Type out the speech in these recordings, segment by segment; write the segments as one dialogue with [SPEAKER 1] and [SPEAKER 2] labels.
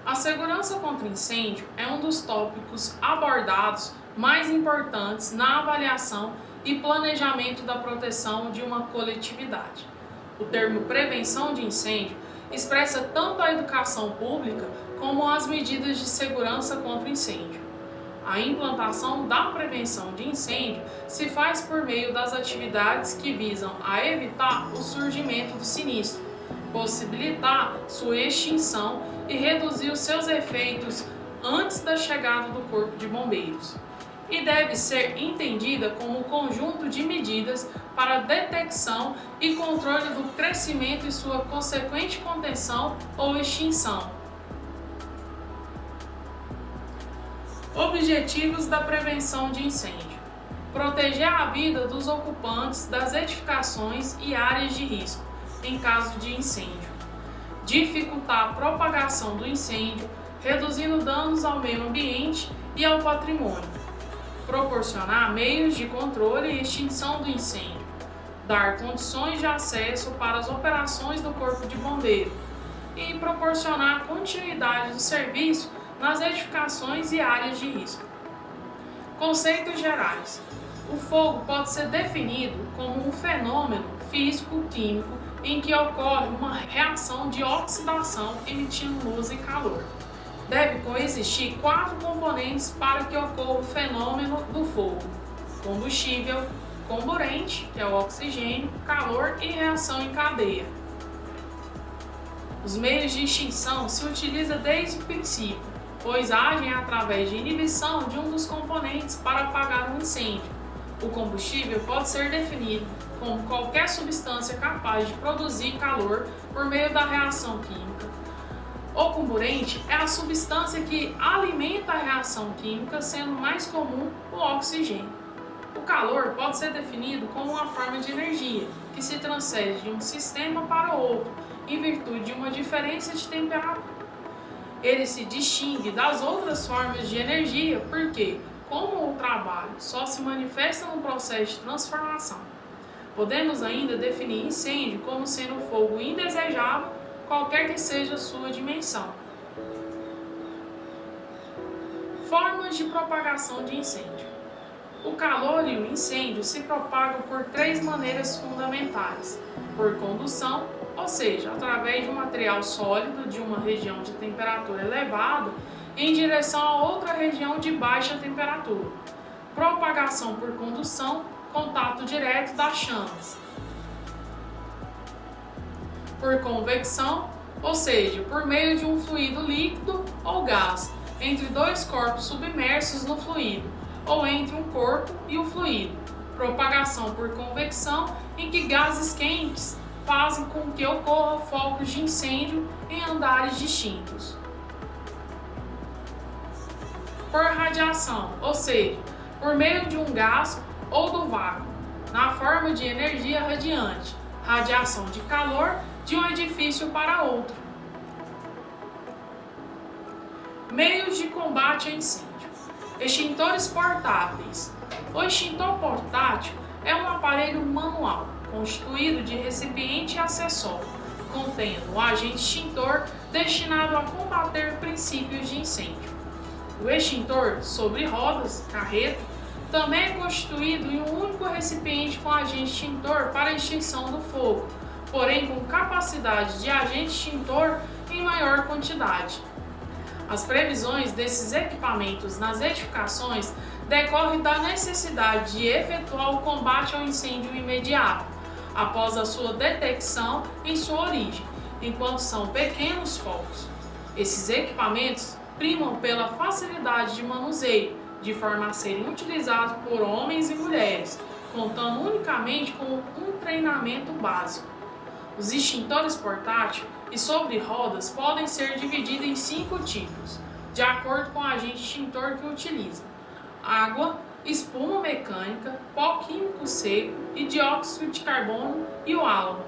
[SPEAKER 1] A segurança contra incêndio é um dos tópicos abordados mais importantes na avaliação e planejamento da proteção de uma coletividade. O termo prevenção de incêndio expressa tanto a educação pública como as medidas de segurança contra incêndio. A implantação da prevenção de incêndio se faz por meio das atividades que visam a evitar o surgimento do sinistro, possibilitar sua extinção e reduzir os seus efeitos antes da chegada do Corpo de Bombeiros. E deve ser entendida como um conjunto de medidas para detecção e controle do crescimento e sua consequente contenção ou extinção. Objetivos da prevenção de incêndio: proteger a vida dos ocupantes das edificações e áreas de risco em caso de incêndio, dificultar a propagação do incêndio, reduzindo danos ao meio ambiente e ao patrimônio, proporcionar meios de controle e extinção do incêndio, dar condições de acesso para as operações do Corpo de Bombeiro e proporcionar continuidade do serviço nas edificações e áreas de risco. Conceitos gerais: o fogo pode ser definido como um fenômeno físico-químico em que ocorre uma reação de oxidação emitindo luz e calor. Deve coexistir 4 componentes para que ocorra o fenômeno do fogo: combustível, comburente, que é o oxigênio, calor e reação em cadeia. Os meios de extinção se utilizam desde o princípio, pois agem através de inibição de um dos componentes para apagar um incêndio. O combustível pode ser definido como qualquer substância capaz de produzir calor por meio da reação química. O comburente é a substância que alimenta a reação química, sendo mais comum o oxigênio. O calor pode ser definido como uma forma de energia que se transfere de um sistema para o outro em virtude de uma diferença de temperatura. Ele se distingue das outras formas de energia porque, como o trabalho só se manifesta no processo de transformação, podemos ainda definir incêndio como sendo um fogo indesejável, qualquer que seja a sua dimensão. Formas de propagação de incêndio: o calor e o incêndio se propagam por 3 maneiras fundamentais: por condução, ou seja, através de um material sólido de uma região de temperatura elevada em direção a outra região de baixa temperatura. Propagação por condução, contato direto das chamas. Por convecção, ou seja, por meio de um fluido líquido ou gás entre 2 corpos submersos no fluido, ou entre um corpo e o fluido. Propagação por convecção, em que gases quentes fazem com que ocorram focos de incêndio em andares distintos. Por radiação, ou seja, por meio de um gás ou do vácuo, na forma de energia radiante, radiação de calor de um edifício para outro. Meios de combate a incêndio: extintores portáteis. O extintor portátil é um aparelho manual constituído de recipiente e acessório, contendo um agente extintor destinado a combater princípios de incêndio. O extintor sobre rodas, carreta, também é constituído em um único recipiente com agente extintor para a extinção do fogo, porém com capacidade de agente extintor em maior quantidade. As previsões desses equipamentos nas edificações decorrem da necessidade de efetuar o combate ao incêndio imediato, após a sua detecção em sua origem, enquanto são pequenos focos. Esses equipamentos primam pela facilidade de manuseio, de forma a serem utilizados por homens e mulheres, contando unicamente com um treinamento básico. Os extintores portáteis e sobre rodas podem ser divididos em 5 tipos, de acordo com o agente extintor que utiliza: água, espuma mecânica, pó químico seco e dióxido de carbono e o álon.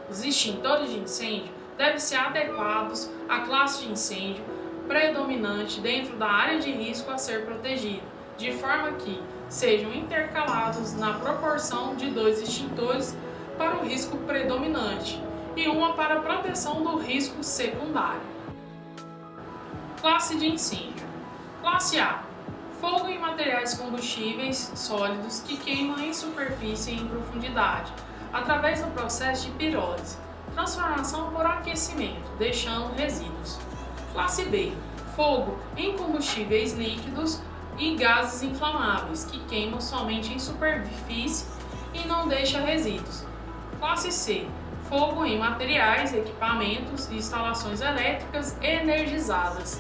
[SPEAKER 1] Os extintores de incêndio devem ser adequados à classe de incêndio predominante dentro da área de risco a ser protegida, de forma que sejam intercalados na proporção de 2 extintores para o risco predominante e uma para a proteção do risco secundário. Classe de incêndio. Classe A. Fogo em materiais combustíveis sólidos que queimam em superfície e em profundidade, através do processo de pirólise, transformação por aquecimento, deixando resíduos. Classe B. Fogo em combustíveis líquidos e gases inflamáveis, que queimam somente em superfície e não deixam resíduos. Classe C. Fogo em materiais, equipamentos e instalações elétricas energizadas.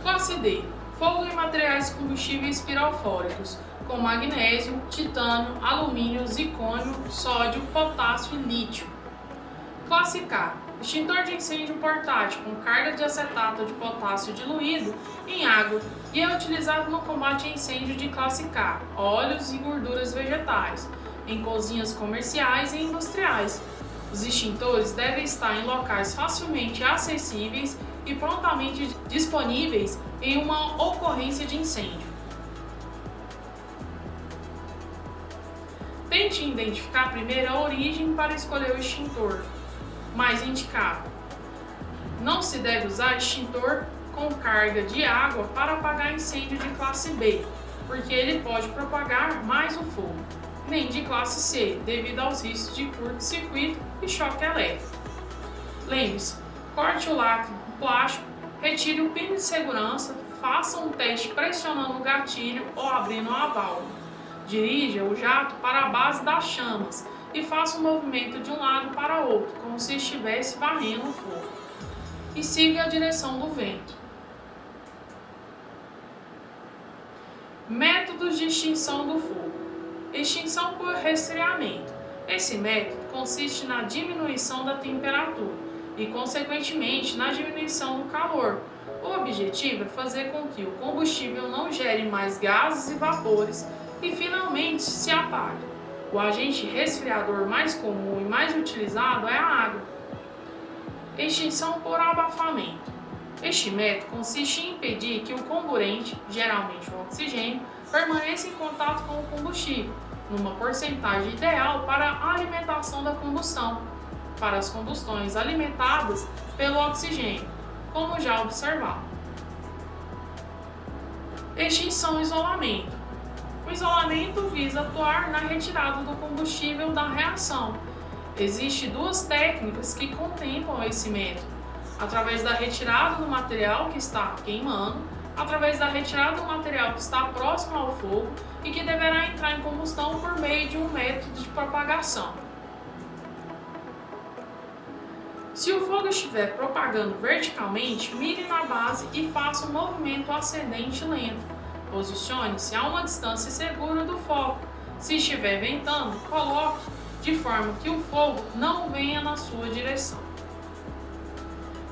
[SPEAKER 1] Classe D. Fogo em materiais combustíveis pirofóricos, como magnésio, titânio, alumínio, zircônio, sódio, potássio e lítio. Classe K. Extintor de incêndio portátil com carga de acetato de potássio diluído em água e é utilizado no combate a incêndio de classe K, óleos e gorduras vegetais, em cozinhas comerciais e industriais. Os extintores devem estar em locais facilmente acessíveis e prontamente disponíveis em uma ocorrência de incêndio. Tente identificar primeiro a origem para escolher o extintor mais indicado. Não se deve usar extintor com carga de água para apagar incêndio de classe B, porque ele pode propagar mais o fogo, nem de classe C, devido aos riscos de curto-circuito e choque elétrico. Lembre-se, corte o lacre do plástico, retire o pino de segurança, faça um teste pressionando o gatilho ou abrindo a válvula. Dirija o jato para a base das chamas e faça um movimento de um lado para outro, como se estivesse varrendo o fogo. E siga a direção do vento. Métodos de extinção do fogo. Extinção por resfriamento. Esse método consiste na diminuição da temperatura e, consequentemente, na diminuição do calor. O objetivo é fazer com que o combustível não gere mais gases e vapores e, finalmente, se apague. O agente resfriador mais comum e mais utilizado é a água. Extinção por abafamento. Este método consiste em impedir que o comburente, geralmente o oxigênio, permaneça em contato com o combustível, numa porcentagem ideal para a alimentação da combustão, para as combustões alimentadas pelo oxigênio, como já observado. Extinção e isolamento. O isolamento visa atuar na retirada do combustível da reação. Existem duas técnicas que contemplam esse método: através da retirada do material que está queimando, através da retirada do material que está próximo ao fogo e que deverá entrar em combustão por meio de um método de propagação. Se o fogo estiver propagando verticalmente, mire na base e faça um movimento ascendente lento. Posicione-se a uma distância segura do foco. Se estiver ventando, coloque de forma que o fogo não venha na sua direção.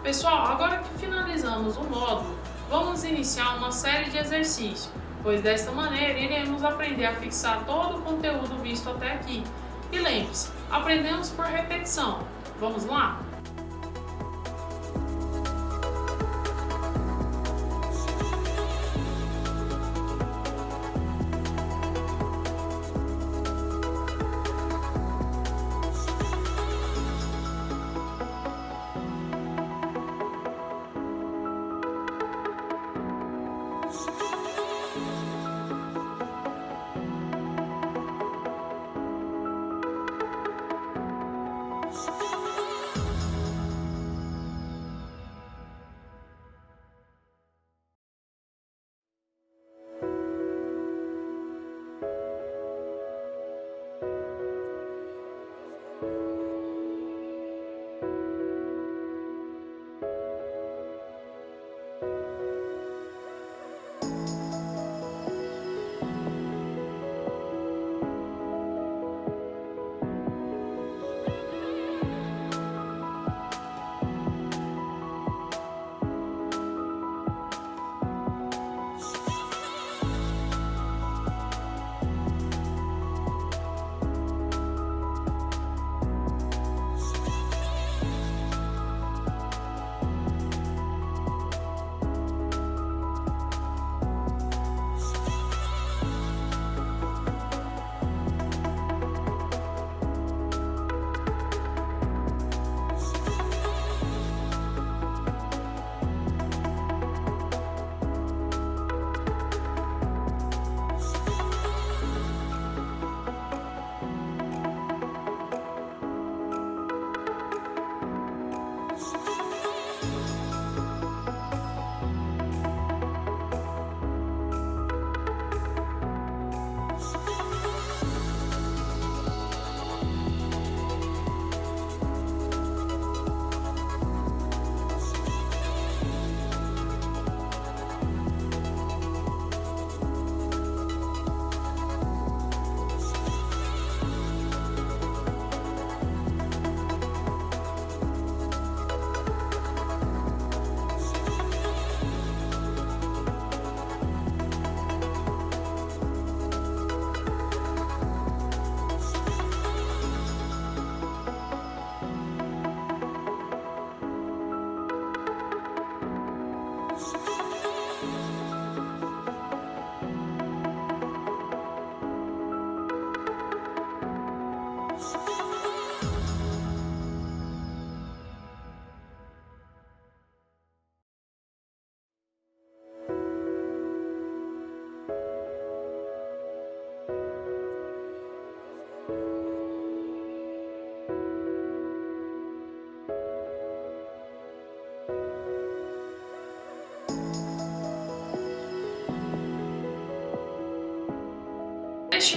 [SPEAKER 1] Pessoal, agora que finalizamos o módulo, vamos iniciar uma série de exercícios, pois desta maneira iremos aprender a fixar todo o conteúdo visto até aqui. E lembre-se, aprendemos por repetição. Vamos lá?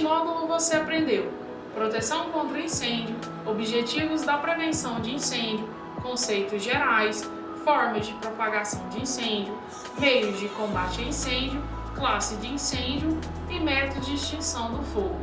[SPEAKER 1] módulo você aprendeu proteção contra incêndio, objetivos da prevenção de incêndio, conceitos gerais, formas de propagação de incêndio, meios de combate a incêndio, classe de incêndio e métodos de extinção do fogo.